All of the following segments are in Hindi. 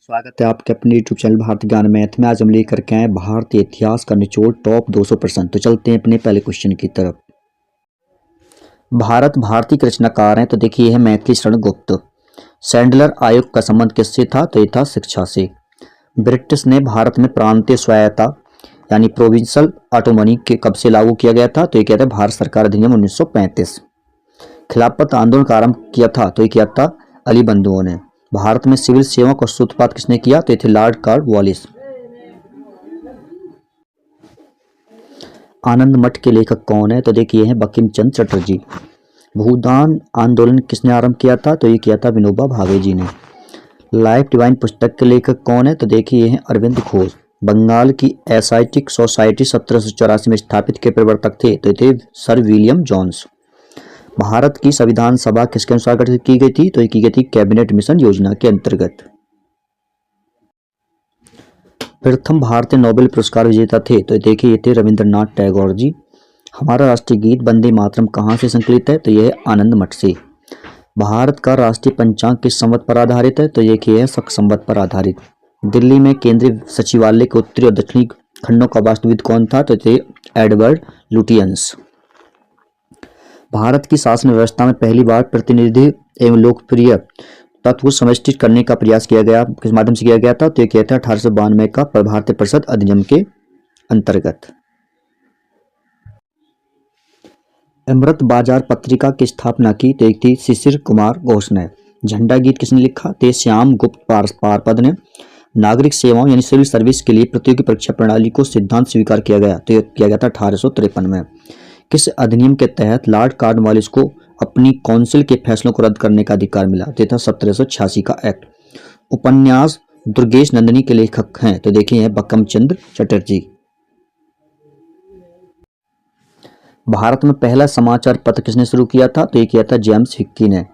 स्वागत है आपके अपने यूट्यूब चैनल भारतीय ज्ञान मैथ में। आज हम लेकर के आए भारतीय इतिहास का निचोड़ टॉप 200 प्रश्न। तो चलते हैं अपने पहले क्वेश्चन की तरफ। भारतीय के रचनाकार हैं तो देखिए है मैथिली शरण गुप्त। सैंडलर आयोग का संबंध किससे था? तो ये था शिक्षा से। ब्रिटिश ने भारत में प्रांतीय स्वायत्ता यानी प्रोविंशियल ऑटोनॉमी के कब से लागू किया गया था? तो ये किया था भारत सरकार अधिनियम 1935। खिलाफत आंदोलन का आरंभ किया था तो ये किया था अली बंधुओं ने। भारत में सिविल सेवा का सूत्रपात किसने किया? तो ये थे लॉर्ड कॉर्नवालिस। आनंद मठ के लेखक कौन है? तो देखिए हैं बंकिम चंद्र चटर्जी। भूदान आंदोलन किसने आरंभ किया था? तो ये किया था विनोबा भावे जी ने। लाइफ डिवाइन पुस्तक के लेखक कौन है? तो देखिए हैं अरविंद घोष। बंगाल की एसाइटिक सोसाइटी 1784 में स्थापित के प्रवर्तक थे तो ये थे सर विलियम जोन्स। भारत की संविधान सभा किसके अनुसार गठित की गई थी? तो ये की गई थी कैबिनेट मिशन योजना के अंतर्गत। प्रथम भारतीय नोबेल पुरस्कार विजेता थे तो देखिए ये थे रविंद्रनाथ टैगोर जी। हमारा राष्ट्रीय गीत वंदे मातरम कहाँ से संकलित है? तो यह है आनंद मठ से। भारत का राष्ट्रीय पंचांग किस संवत पर आधारित है? तो ये है शक संवत पर आधारित। दिल्ली में केंद्रीय सचिवालय के उत्तरी और दक्षिणी खंडों का वास्तुविद कौन था? तो थे एडवर्ड लुटियंस। भारत की शासन व्यवस्था में पहली बार प्रतिनिधि एवं लोकप्रिय तत्व को समष्टि करने का प्रयास किया गया, किस माध्यम से किया गया था? तो ये किया था 1892 का भारतीय परिषद अधिनियम के अंतर्गत। अमृत बाजार पत्रिका की स्थापना की तो एक थी शिशिर कुमार घोष ने। झंडा गीत किसने लिखा? तो श्याम गुप्त पारपद ने। नागरिक सेवाओं यानी सिविल सर्विस के लिए प्रतियोगी परीक्षा प्रणाली को सिद्धांत स्वीकार किया गया तो यह किया गया था 1853 में। किस अधिनियम के तहत लॉर्ड कॉर्नवालिस को अपनी काउंसिल के फैसलों को रद्द करने का अधिकार मिला? तो था 1786 का एक्ट। उपन्यास दुर्गेश नंदिनी के लेखक हैं तो देखिए हैं बंकिम चंद्र चटर्जी। भारत में पहला समाचार पत्र किसने शुरू किया था? तो ये किया था जेम्स हिक्की ने।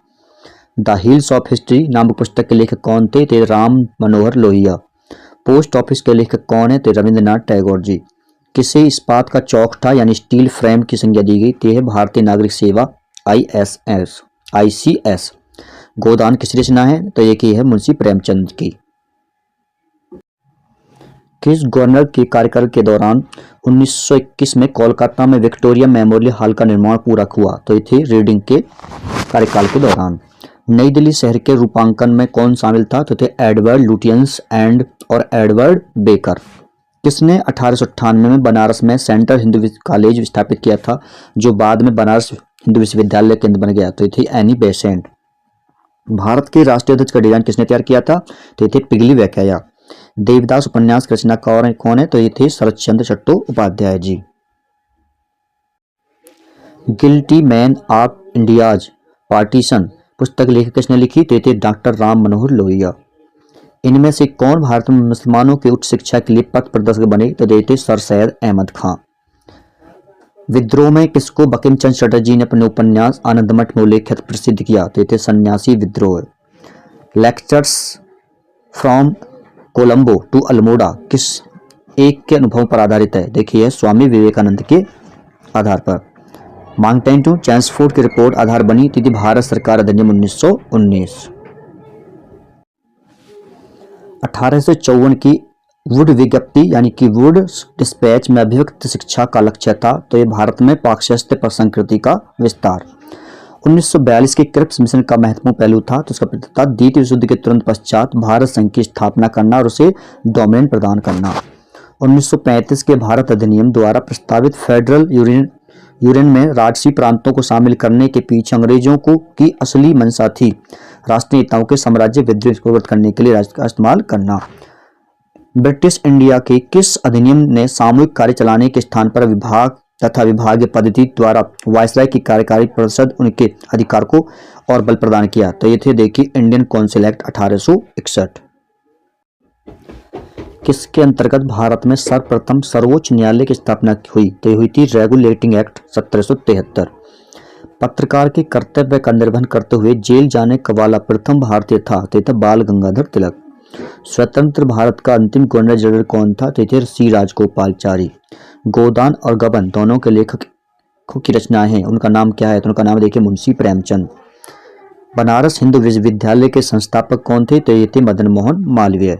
द हिल्स ऑफ हिस्ट्री नामक पुस्तक के लेखक कौन थे? तो राम मनोहर लोहिया। पोस्ट ऑफिस के लेखक कौन है? तो रविंद्रनाथ टैगोर जी। किसे इस्पात का चौखटा यानी स्टील फ्रेम की संज्ञा दी गई? तो है भारतीय नागरिक सेवा ICS। गोदान किसकी रचना है? तो ये की है मुंशी प्रेमचंद की। किस गवर्नर के कार्यकाल के दौरान 1921 में कोलकाता में विक्टोरिया मेमोरियल हॉल का निर्माण पूरा हुआ? तो ये थी रीडिंग के कार्यकाल के दौरान। नई दिल्ली शहर के रूपांकन में कौन शामिल था? तो थे एडवर्ड लुटियंस और एडवर्ड बेकर। किसने 1898 में बनारस में सेंट्रल हिंदू कॉलेज स्थापित किया था जो बाद में बनारस हिंदू विश्वविद्यालय केंद्र बन गया? तो ये थी एनी बेसेंट। भारत के राष्ट्रीय ध्वज का डिजाइन किसने तैयार किया था? तो ये थे पिगली वैकेया। देवदास उपन्यास के रचनाकार कौन है? तो ये थे Sharat Chandra Chattopadhyay ji. Guilty man of India's partition पुस्तक लेखक किसने लिखी? तो ये थे डॉक्टर राम मनोहर लोहिया। इनमें से कौन भारत में मुसलमानों की उच्च शिक्षा के लिए पथ प्रदर्शक बने? तो ये थे सर सैयद अहमद खां। विद्रोह में किसको बंकिम चंद्र चटर्जी ने अपने उपन्यास आनंदमठ में उल्लेखित प्रसिद्ध किया? तो ये थे सन्यासी विद्रोह। Lectures from Colombo to Almora किस एक के अनुभव पर आधारित है? देखिए स्वामी विवेकानंद के आधार पर। मांगटेन टू चैम्सफोर्ड की रिपोर्ट आधार बनी थी भारत सरकार अधिनियम 1919। 1854 की वुड विज्ञप्ति यानी कि वुड डिस्पैच में अभिव्यक्त शिक्षा का लक्ष्य था तो ये भारत में पाश्चात्य पर संस्कृति का विस्तार। 1942 के क्रिप्स मिशन का महत्वपूर्ण पहलू था तो इसका था द्वितीय विश्व युद्ध के तुरंत पश्चात भारत संघ की स्थापना करना और उसे डोमेन प्रदान करना। 1935 के भारत अधिनियम द्वारा प्रस्तावित फेडरल यूनियन में राजसी प्रांतों को शामिल करने के पीछे अंग्रेजों को की असली मंशा थी राष्ट्रीय नेताओं के साम्राज्य विद्रोह को करने के लिए राज्य का इस्तेमाल करना। ब्रिटिश इंडिया के किस अधिनियम ने सामूहिक कार्य चलाने के स्थान पर विभाग तथा विभागीय पद्धति द्वारा वायसराय की कार्यकारी परिषद उनके अधिकार को और बल प्रदान किया? तो ये थे देखिए इंडियन काउंसिल एक्ट 1861। किसके अंतर्गत भारत में सर्वप्रथम सर्वोच्च न्यायालय की स्थापना हुई? तो हुई थी रेगुलेटिंग एक्ट 1773। पत्रकार के कर्तव्य का निर्वहन करते हुए जेल जाने का वाला प्रथम भारतीय था तो था बाल गंगाधर तिलक। स्वतंत्र भारत का अंतिम गवर्नर जनरल कौन था? तो थे सी राजगोपालचारी। गोदान और गबन दोनों के लेखक की रचनाएं हैं, उनका नाम क्या है? तो उनका नाम देखिए मुंशी प्रेमचंद। बनारस हिंदू विश्वविद्यालय के संस्थापक कौन थे? तो ये थे मदन मोहन मालवीय।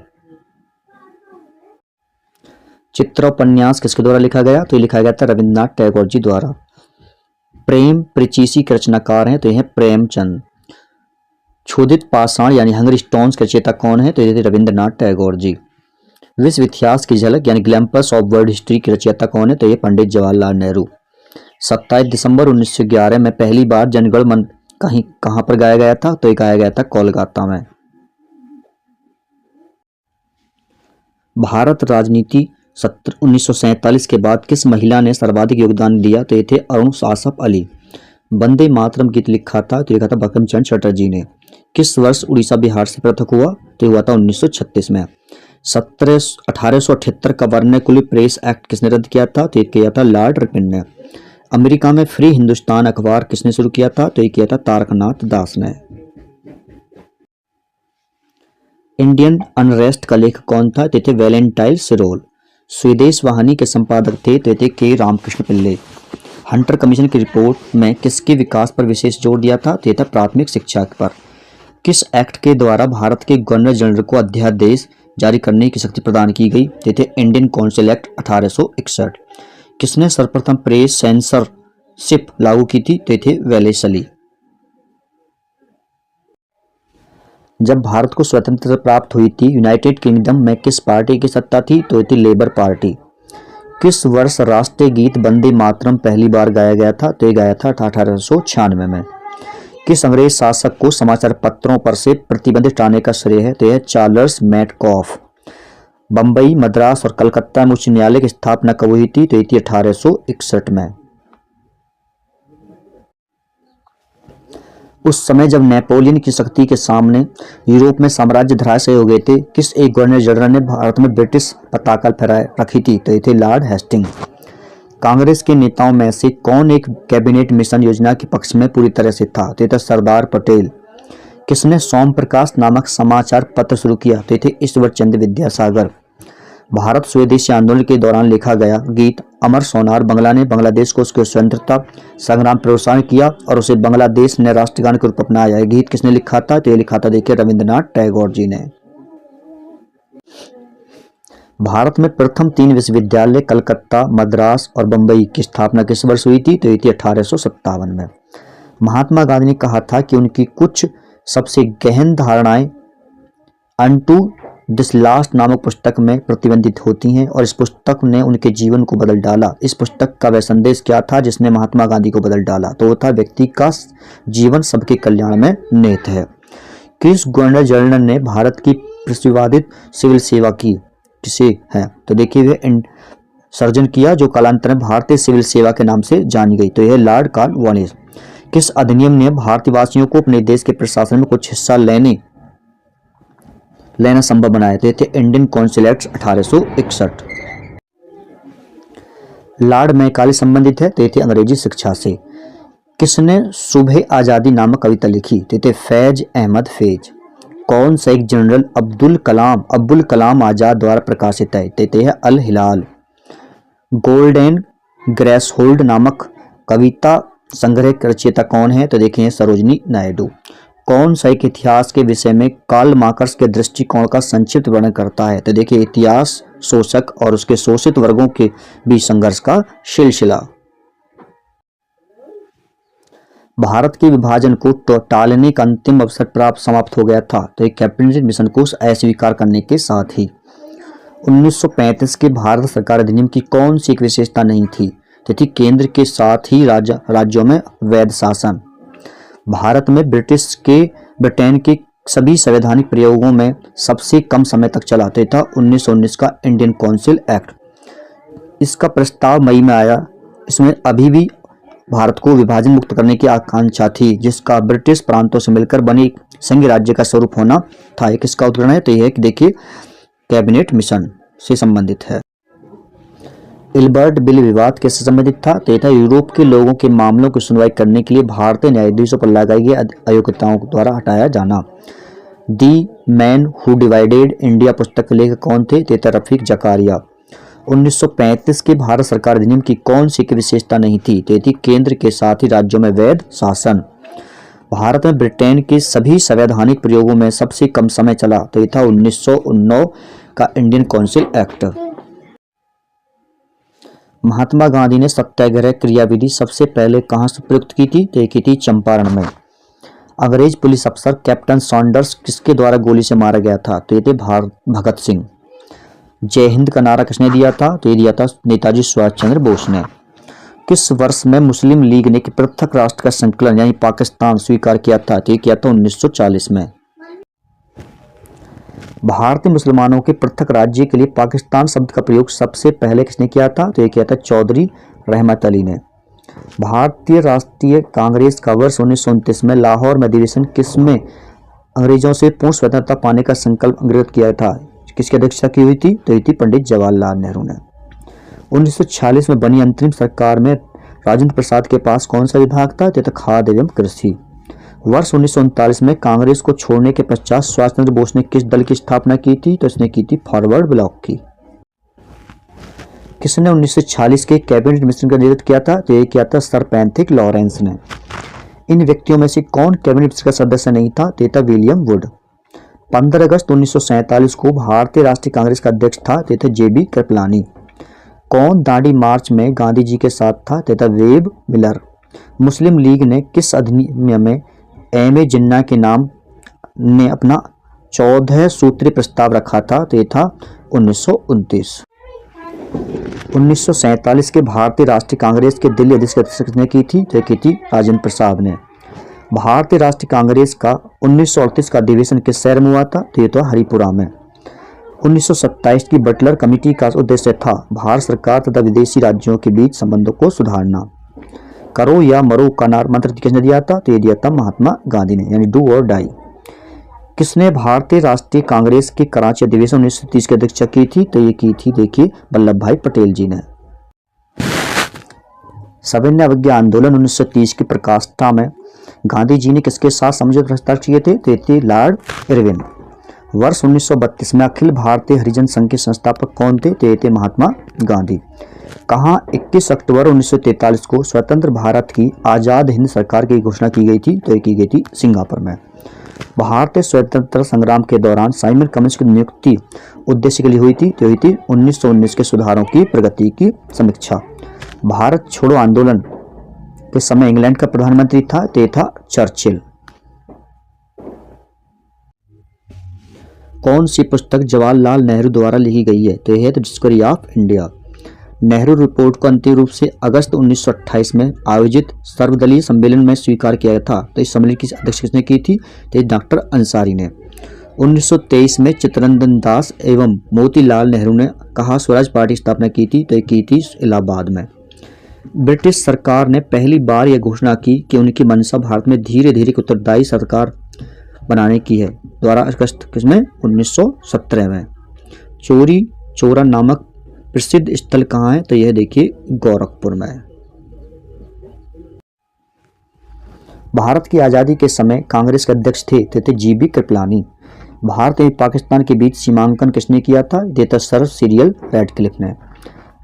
चित्रोपन्यास किसके द्वारा लिखा गया? तो ये लिखा गया था रविंद्रनाथ टैगोर जी द्वारा। प्रेम प्रेचीसी के रचनाकार हैं? तो ये प्रेमचंद। क्षुधित पाषाण यानी हंगर स्टोन्स के रचयिता कौन है? तो ये थे रविंद्रनाथ टैगोर जी। विश्व इतिहास की झलक यानी ग्लैम्पस ऑफ वर्ल्ड हिस्ट्री की रचयिता कौन है? तो ये पंडित जवाहरलाल नेहरू। 27 दिसंबर 1911 में पहली बार जनगण मन कहाँ पर गाया गया था? तो ये गाया गया था कोलकाता में। भारत राजनीति सत्र 1947 के बाद किस महिला ने सर्वाधिक योगदान दिया? तो ये थे अरुण आसफ अली। वंदे मातरम गीत लिखा था? तो लिखा था बंकिम चंद्र चटर्जी ने। किस वर्ष उड़ीसा बिहार से पृथक हुआ? तो हुआ था 1936 में। 1878 का वर्नाक्युलर प्रेस एक्ट किसने रद्द किया था? तो ये किया था लॉर्ड रिपन ने। अमेरिका में फ्री हिंदुस्तान अखबार किसने शुरू किया था? तो ये किया था तारकनाथ दास ने। इंडियन अनरेस्ट का लेखक कौन था? तो थे वैलेंटाइन सिरोल। स्वदेश वाहिनी के संपादक थे? तो थे के रामकृष्ण पिल्ले। हंटर कमीशन की रिपोर्ट में किसके विकास पर विशेष जोर दिया था? तो था प्राथमिक शिक्षा पर। किस एक्ट के द्वारा भारत के गवर्नर जनरल को अध्यादेश जारी करने की शक्ति प्रदान की गई? तो थे इंडियन काउंसिल एक्ट 1861। किसने सर्वप्रथम प्रेस सेंसरशिप लागू की थी? तो थे वेलेस्ली। जब भारत को स्वतंत्रता प्राप्त हुई थी यूनाइटेड किंगडम में किस पार्टी की सत्ता थी? तो थी लेबर पार्टी। किस वर्ष राष्ट्रीय गीत वंदे मातरम पहली बार गाया गया था? तो ये गाया था 1896 में। किस अंग्रेज शासक को समाचार पत्रों पर से प्रतिबंध हटाने का श्रेय है? तो यह चार्ल्स मैटकॉफ। बम्बई, मद्रास और कलकत्ता में उच्च न्यायालय की स्थापना कब हुई थी? तो ये थी 1861 में। उस समय जब नेपोलियन की शक्ति के सामने यूरोप में साम्राज्य धराशायी हो गए थे, किस एक गवर्नर जनरल ने भारत में ब्रिटिश पताका फहराए रखी थी? तो ये थे लॉर्ड हेस्टिंग। कांग्रेस के नेताओं में से कौन एक कैबिनेट मिशन योजना के पक्ष में पूरी तरह से था? तो ये था सरदार पटेल। किसने सोम प्रकाश नामक समाचार पत्र शुरू किया? तो ये थे ईश्वर चंद्र विद्यासागर। भारत स्वदेशी आंदोलन के दौरान लिखा गया गीत अमर सोनार बांग्ला ने बांग्लादेश को उसके स्वतंत्रता संग्राम प्रोत्साहन किया और उसे बांग्लादेश ने राष्ट्रगान के रूप अपनाया। यह गीत किसने लिखा था? तो ये लिखा था देखिए रविंद्रनाथ टैगोर जी ने। भारत में प्रथम 3 विश्वविद्यालय कलकत्ता, मद्रास और बम्बई की स्थापना किस वर्ष हुई थी? तो ये थी 1857 में। महात्मा गांधी ने कहा था कि उनकी कुछ सबसे गहन धारणाएं अनटू दिस लास्ट नामक पुस्तक में प्रतिबंधित होती हैं और इस पुस्तक ने उनके जीवन को बदल डाला। इस पुस्तक का वह संदेश क्या था जिसने महात्मा गांधी को बदल डाला? तो वो था व्यक्ति का जीवन सबके कल्याण में निहित है। किस गवर्नर जनरल ने भारत की प्रतिवादित सिविल सेवा की? किसे है? तो देखिए वे सर्जन किया जो कालांतर में भारतीय सिविल सेवा के नाम से जानी गई। तो यह लॉर्ड कॉर्नवालिस। किस अधिनियम ने भारतीयवासियों को अपने देश के प्रशासन में कुछ हिस्सा लेना संभव बनाया? थे Indian council act 1861। Lord Macaulay संबंधित है? तो थे अंग्रेजी शिक्षा से। किसने सुबह आजादी नामक कविता लिखी? तो थे फैज अहमद फैज। कौन सा एक जनरल अब्दुल कलाम आजाद द्वारा प्रकाशित है? तो है अल हिलाल। गोल्डन ग्रेसहोल्ड नामक कविता संग्रह की रचयिता कौन है? तो देखिए सरोजनी नायडू। कौन सा एक इतिहास के विषय में कार्ल मार्क्स के दृष्टिकोण का संक्षिप्त वर्णन करता है? तो देखिए इतिहास शोषक और उसके शोषित वर्गों के बीच संघर्ष का सिलसिला। भारत के विभाजन को टालने का अंतिम अवसर समाप्त हो गया था। तो एक कैबिनेट मिशन को अस्वीकार करने के साथ ही 1935 के भारत सरकार अधिनियम की कौन सी एक विशेषता नहीं थी? तो थी केंद्र के साथ ही राज्यों में वैध शासन। भारत में ब्रिटेन के सभी संवैधानिक प्रयोगों में सबसे कम समय तक चला था 1919 का इंडियन काउंसिल एक्ट। इसका प्रस्ताव मई में आया। इसमें अभी भी भारत को विभाजन मुक्त करने की आकांक्षा थी जिसका ब्रिटिश प्रांतों से मिलकर बनी संघ राज्य का स्वरूप होना था। एक इसका उदाहरण है तो यह है कि देखिए कैबिनेट मिशन से संबंधित है। इल्बर्ट बिल विवाद कैसे संबंधित था? तो यह था यूरोप के लोगों के मामलों की सुनवाई करने के लिए भारतीय न्यायाधीशों पर लगाई गई अयोग्यताओं द्वारा हटाया जाना। The man who divided India पुस्तक के लेखक कौन थे? तो था रफीक जकारिया। 1935 के भारत सरकार अधिनियम की कौन सी विशेषता नहीं थी? तो थी केंद्र के साथ ही राज्यों में वैध शासन। भारत में ब्रिटेन के सभी संवैधानिक प्रयोगों में सबसे कम समय चला तो ये था 1919 का Indian council act. Mahatma Gandhi ने सत्याग्रह क्रियाविधि सबसे पहले कहाँ से प्रयुक्त की थी तो ये की थी चंपारण में। अंग्रेज पुलिस अफसर कैप्टन सॉन्डर्स किसके द्वारा गोली से मारा गया था तो ये थे भगत सिंह। जय हिंद का नारा किसने दिया था तो ये दिया था नेताजी सुभाष चंद्र बोस ने। किस वर्ष में मुस्लिम लीग ने पृथक राष्ट्र का संकलन यानी पाकिस्तान स्वीकार किया था तो ये किया था 1940 में। भारतीय मुसलमानों के पृथक राज्य के लिए पाकिस्तान शब्द का प्रयोग सबसे पहले किसने किया था तो ये किया था चौधरी रहमत अली ने। भारतीय राष्ट्रीय कांग्रेस का वर्ष 1929 में लाहौर में अधिवेशन किसमें अंग्रेजों से पूर्ण स्वतंत्रता पाने का संकल्प अंग्रेज किया था, किसकी अध्यक्षता की हुई थी तो ये थी पंडित जवाहरलाल नेहरू ने। 1946 में बनी अंतरिम सरकार में राजेंद्र प्रसाद के पास कौन सा विभाग था तो खाद्य एवं कृषि। वर्ष 1939 में कांग्रेस को छोड़ने के पश्चात सुभाष चंद्र बोस ने किस दल की स्थापना की थी तो इसने की थी फॉरवर्ड ब्लॉक की। किसने 1946 के कैबिनेट मिशन का नेतृत्व किया था तो ये किया था सर पैंथिक लॉरेंस ने। इन व्यक्तियों में से कौन कैबिनेट मिशन का सदस्य नहीं था तो ये था विलियम वुड। 15 अगस्त 1947 को भारतीय राष्ट्रीय कांग्रेस का अध्यक्ष था तो ये था जेबी कृपलानी। कौन दांडी मार्च में गांधी जी के साथ था तो ये था वेब मिलर। मुस्लिम लीग ने किस अधिनियम में एम ए जिन्ना के नाम ने अपना 14 सूत्री प्रस्ताव रखा था तो ये था 1929। 1947 के भारतीय राष्ट्रीय कांग्रेस के दिल्ली अध्यक्ष की अध्यक्षता की थी तो की थी राजेंद्र प्रसाद ने। भारतीय राष्ट्रीय कांग्रेस का 1938 का अधिवेशन किस शहर में हुआ था तो ये तो हरिपुरा में। 1927 की बटलर कमेटी का उद्देश्य था भारत सरकार तथा विदेशी राज्यों के बीच संबंधों को सुधारना। करो या मरो का मंत्र किसने दिया था तो ये दिया था महात्मा गांधी ने, यानी डू और डाई। किसने भारतीय राष्ट्रीय कांग्रेस के कराची अधिवेशन 1930 की अध्यक्षता की थी तो ये की थी देखिए वल्लभ भाई पटेल जी ने। सविनय अवज्ञा आंदोलन 1930 की प्रकाष्ठा में गांधी जी ने किसके साथ समझौते प्रस्ताव किए थे तो ये थे लॉर्ड इरविन। वर्ष 1932 में अखिल भारतीय हरिजन संघ के संस्थापक कौन थे तो ये थे महात्मा गांधी। कहाँ 21 अक्टूबर 1943 को स्वतंत्र भारत की आज़ाद हिंद सरकार की घोषणा की गई थी तो ये की गई थी सिंगापुर में। भारतीय स्वतंत्रता संग्राम के दौरान साइमन कमिश्न की नियुक्ति उद्देश्य के लिए हुई थी तो हुई थी 1919 के सुधारों की प्रगति की समीक्षा। भारत छोड़ो आंदोलन के समय इंग्लैंड का प्रधानमंत्री था तो ये था चर्चिल। कौन सी पुस्तक जवाहरलाल नेहरू द्वारा लिखी गई है तो यह है the discovery of India. Nehru report को अंतिम रूप से अगस्त 1928 में आयोजित सर्वदलीय सम्मेलन में स्वीकार किया था तो इस सम्मेलन की अध्यक्षता किसने की थी तो डॉक्टर अंसारी ने। 1923 में चित्तरंजन दास एवं मोतीलाल नेहरू ने कहा स्वराज पार्टी की स्थापना की थी तो की थी इलाहाबाद में। ब्रिटिश सरकार ने पहली बार यह घोषणा की कि उनकी मंशा भारत में धीरे धीरे उत्तरदायी सरकार बनाने की है द्वारा अगस्त किसमें 1917 में। चोरी चौरा नामक प्रसिद्ध स्थल कहाँ है तो यह देखिए गोरखपुर में। भारत की आज़ादी के समय कांग्रेस के अध्यक्ष थे जीबी कृपलानी। भारत एवं पाकिस्तान के बीच सीमांकन किसने किया था देता सर सीरियल रेडक्लिफ ने।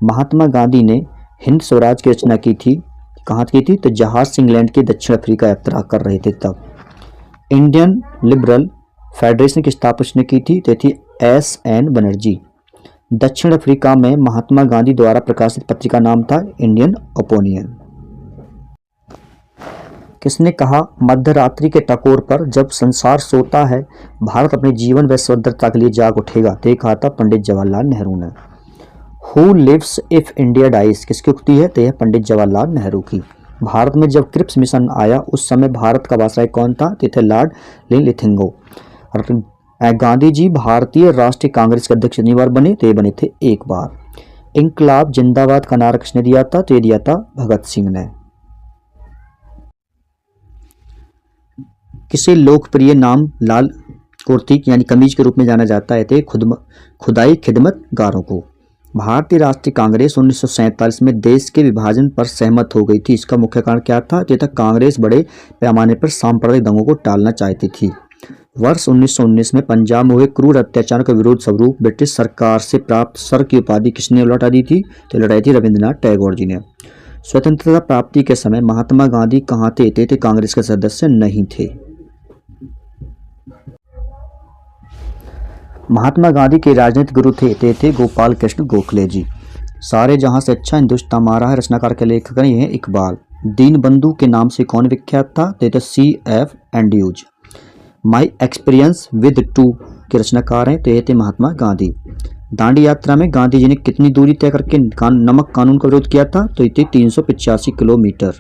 महात्मा गांधी ने हिंद स्वराज की रचना की थी कहाँ की थी तो जहाज से इंग्लैंड के दक्षिण अफ्रीका यात्रा कर रहे थे तब। इंडियन लिबरल फेडरेशन की स्थापना किसने की थी तो थी S.N. बनर्जी। दक्षिण अफ्रीका में महात्मा गांधी द्वारा प्रकाशित पत्रिका नाम था इंडियन ओपिनियन। किसने कहा मध्यरात्रि के टकोर पर जब संसार सोता है भारत अपने जीवन व स्वतंत्रता के लिए जाग उठेगा तो कहा था पंडित जवाहरलाल नेहरू ने। Who lives if India dies किसकी उक्ति है तो यह पंडित जवाहरलाल नेहरू की। भारत में जब क्रिप्स मिशन आया उस समय भारत का वायसराय कौन था तो थे लॉर्ड लिथिंगो। गांधी जी भारतीय राष्ट्रीय कांग्रेस के अध्यक्ष कितनी बार बने तो ये बने थे एक बार। इंकलाब जिंदाबाद का नारा किसने दिया था तो ये दिया था भगत सिंह ने। किसे लोकप्रिय नाम लाल कुर्ती यानी कमीज के रूप में जाना जाता है थे खुदाई खिदमतगारों को। भारतीय राष्ट्रीय कांग्रेस 1947 में देश के विभाजन पर सहमत हो गई थी। इसका मुख्य कारण क्या था ये था कांग्रेस बड़े पैमाने पर सांप्रदायिक दंगों को टालना चाहती थी। वर्ष 1919 में पंजाब में हुए क्रूर अत्याचार का विरोध स्वरूप ब्रिटिश सरकार से प्राप्त सर की उपाधि किसने लौटा दी थी तो लौटाई थी रविंद्रनाथ टैगोर जी ने। स्वतंत्रता प्राप्ति के समय महात्मा गांधी कहाँ थे? ते थे कांग्रेस के सदस्य नहीं थे। महात्मा गांधी के राजनीतिक गुरु थे? ते थे गोपाल कृष्ण गोखले जी। सारे जहां से अच्छा हिंदुस्तान हमारा है रचनाकार के लेखक हैं इकबाल। दीन बंधु के नाम से कौन विख्यात था? ते थे C.F. Andrews. My experience with two के रचनाकार हैं? ते थे महात्मा गांधी। दांडी यात्रा में गांधी जी ने कितनी दूरी तय करके नमक कानून का विरोध किया था? तो ये 385 किलोमीटर।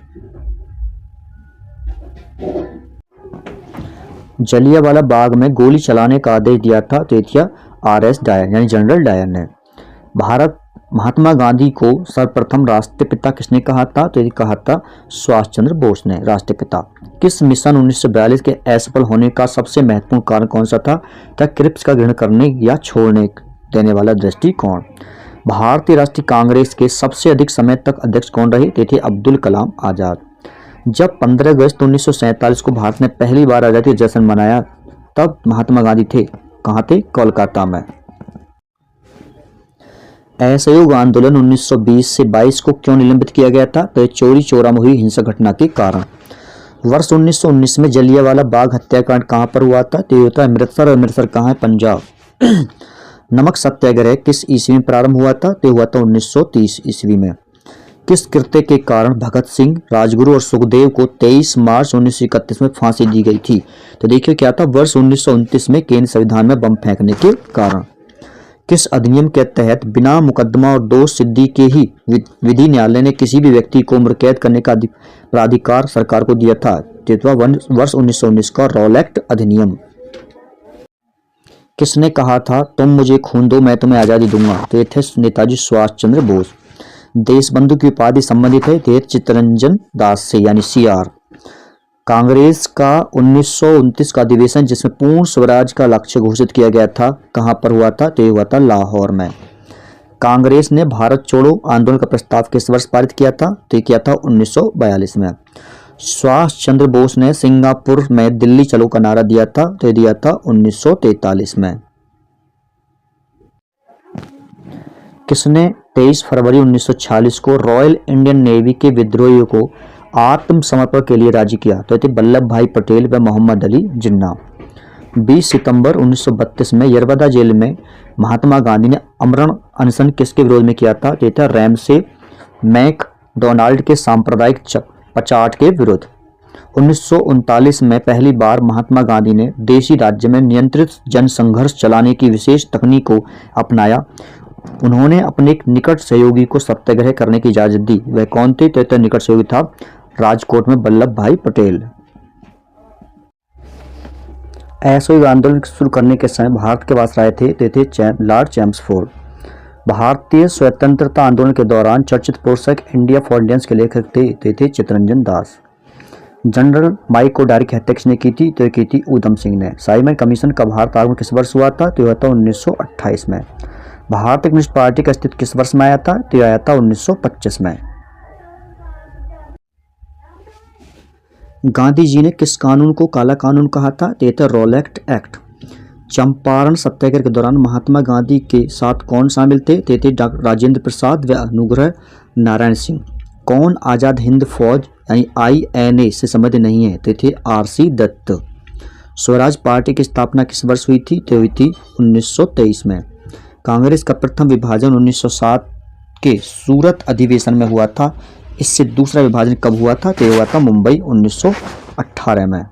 जलियांवाला बाग में गोली चलाने का आदेश दिया था? तो ये R.S. डायर यानी जनरल डायर ने। महात्मा गांधी को सर्वप्रथम राष्ट्रपिता किसने कहा था? तो ये कहा था सुभाष चंद्र बोस ने राष्ट्रपिता। किस मिशन 1942 के असफल होने का सबसे महत्वपूर्ण कारण कौन सा था? क्रिप्स का ग्रहण करने या छोड़ने देने वाला दृष्टिकोण। भारतीय राष्ट्रीय कांग्रेस के सबसे अधिक समय तक अध्यक्ष कौन रहे? थे अब्दुल कलाम आजाद। जब 15 अगस्त 1947 को भारत ने पहली बार आजादी का जश्न मनाया तब महात्मा गांधी थे कहाँ थे? कोलकाता में। असहयोग आंदोलन 1920 से 22 को क्यों निलंबित किया गया था? तो चोरी चौरा में हुई हिंसक घटना के कारण। वर्ष 1919 में जलियांवाला बाग हत्याकांड कहाँ पर हुआ था? तो होता है अमृतसर। और अमृतसर कहाँ है? पंजाब। नमक सत्याग्रह किस ईस्वी में प्रारंभ हुआ था? तो हुआ था 1930 ईस्वी में। किस कृत्य के कारण भगत सिंह, राजगुरु और सुखदेव को 23 मार्च 1931 में फांसी दी गई थी? तो देखिए क्या था, वर्ष 1929 में केंद्र संविधान में बम फेंकने के कारण। किस अधिनियम के तहत बिना मुकदमा और दोष सिद्धि के ही विधि न्यायालय ने किसी भी व्यक्ति को उम्र कैद करने का प्राधिकार सरकार को दिया था? वर्ष 1919 का रॉलेक्ट अधिनियम। किसने कहा था तुम मुझे खून दो मैं तुम्हें आजादी दूंगा? तो ये थे नेताजी सुभाष चंद्र बोस। देशबंधु की उपाधि संबंधित है थे चित्तरंजन दास से यानी CR। कांग्रेस का 1929 का अधिवेशन जिसमें पूर्ण स्वराज का लक्ष्य घोषित किया गया था कहां पर हुआ था? तो हुआ था लाहौर में। कांग्रेस ने भारत छोड़ो आंदोलन का प्रस्ताव किस वर्ष पारित किया था? तो किया था 1942 में। सुभाष चंद्र बोस ने सिंगापुर में दिल्ली चलो का नारा दिया था? तो दिया था 1943 में। किसने 23 फरवरी 1946 को रॉयल इंडियन नेवी के विद्रोहियों को आत्मसमर्पण के लिए राजी किया? तो थे वल्लभ भाई पटेल व मोहम्मद अली जिन्ना। 20 सितंबर 1932 में यरवदा जेल में महात्मा गांधी ने आमरण अनशन किसके विरोध में किया था? तो था रैमसे मैकडोनाल्ड के सांप्रदायिक पचाट के विरुद्ध। 1939 में पहली बार महात्मा गांधी ने देशी राज्य में नियंत्रित जनसंघर्ष चलाने की विशेष तकनीक को अपनाया। उन्होंने अपने एक निकट सहयोगी को सत्याग्रह करने की इजाजत दी। वह कौन थे? तो निकट सहयोगी था राजकोट में वल्लभ भाई पटेल। असहयोग आंदोलन शुरू करने के समय भारत के वायसराय थे लॉर्ड चैम्सफोर्ड। भारतीय स्वतंत्रता आंदोलन के दौरान चर्चित पुस्तक इंडिया फॉर इंडियंस के लेखक थे चित्तरंजन दास। जनरल माइक को डायरेक्ट हत्या किसने की थी? तो की थी ऊधम सिंह ने। साइमन कमीशन का भारत आगमन किस वर्ष हुआ था? तो हुआ था 1928 में। भारतीय कम्युनिस्ट पार्टी का अस्तित्व किस वर्ष में आया था? तो आया था 1925 में। गांधी जी ने किस कानून को काला कानून कहा था? तो था रॉलेक्ट एक्ट। चंपारण सत्याग्रह के दौरान महात्मा गांधी के साथ कौन शामिल थे? थे राजेंद्र प्रसाद व अनुग्रह नारायण सिंह। कौन आजाद हिंद फौज यानी INA से संबंधित नहीं है? तो थे RC दत्त। स्वराज पार्टी की स्थापना किस वर्ष हुई थी? तो हुई थी 1923 में। कांग्रेस का प्रथम विभाजन 1907 के सूरत अधिवेशन में हुआ था। इससे दूसरा विभाजन कब हुआ था? तो हुआ था मुंबई 1918 में।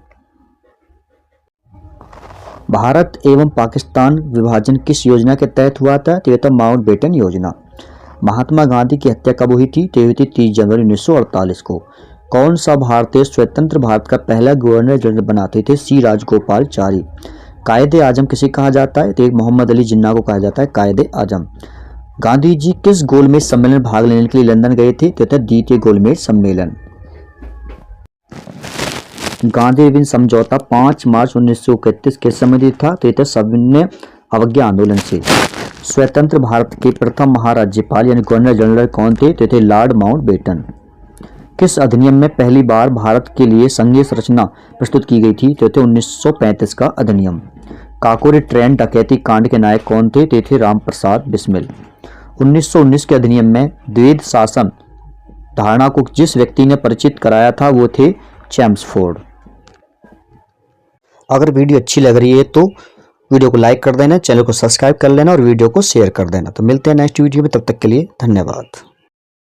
भारत एवं पाकिस्तान विभाजन किस योजना के तहत हुआ था? तो यह था माउंटबेटन योजना। महात्मा गांधी की हत्या कब हुई थी? तो हुई थी 30 जनवरी 1948 को। कौन सा भारतीय स्वतंत्र भारत का पहला गवर्नर जनरल बनाते थे? C राजगोपालचारी। कायदे आजम किसे कहा जाता है? तो मोहम्मद अली जिन्ना को कहा जाता है कायदे आजम। गांधी जी किस गोलमेज सम्मेलन में भाग लेने के लिए लंदन गए थे? तो द्वितीय गोलमेज सम्मेलन। गांधी विभिन्न समझौता 5 मार्च 1931 के संबंधित था? तो सविनय अवज्ञा आंदोलन से। स्वतंत्र भारत के प्रथम महाराज्यपाल यानी गवर्नर जनरल कौन थे? तो थे लॉर्ड माउंटबेटन। किस अधिनियम में पहली बार भारत के लिए संघीय संरचना प्रस्तुत की गई थी? तो थे 1935 का अधिनियम। काकोरी ट्रेन डकैती कांड के नायक कौन थे? तो थे राम प्रसाद बिस्मिल। 1919 के अधिनियम में द्वैध शासन धारणा को जिस व्यक्ति ने परिचित कराया था वो थे चेम्सफोर्ड। अगर वीडियो अच्छी लग रही है तो वीडियो को लाइक कर देना, चैनल को सब्सक्राइब कर लेना और वीडियो को शेयर कर देना। तो मिलते हैं नेक्स्ट वीडियो में, तब तक के लिए धन्यवाद।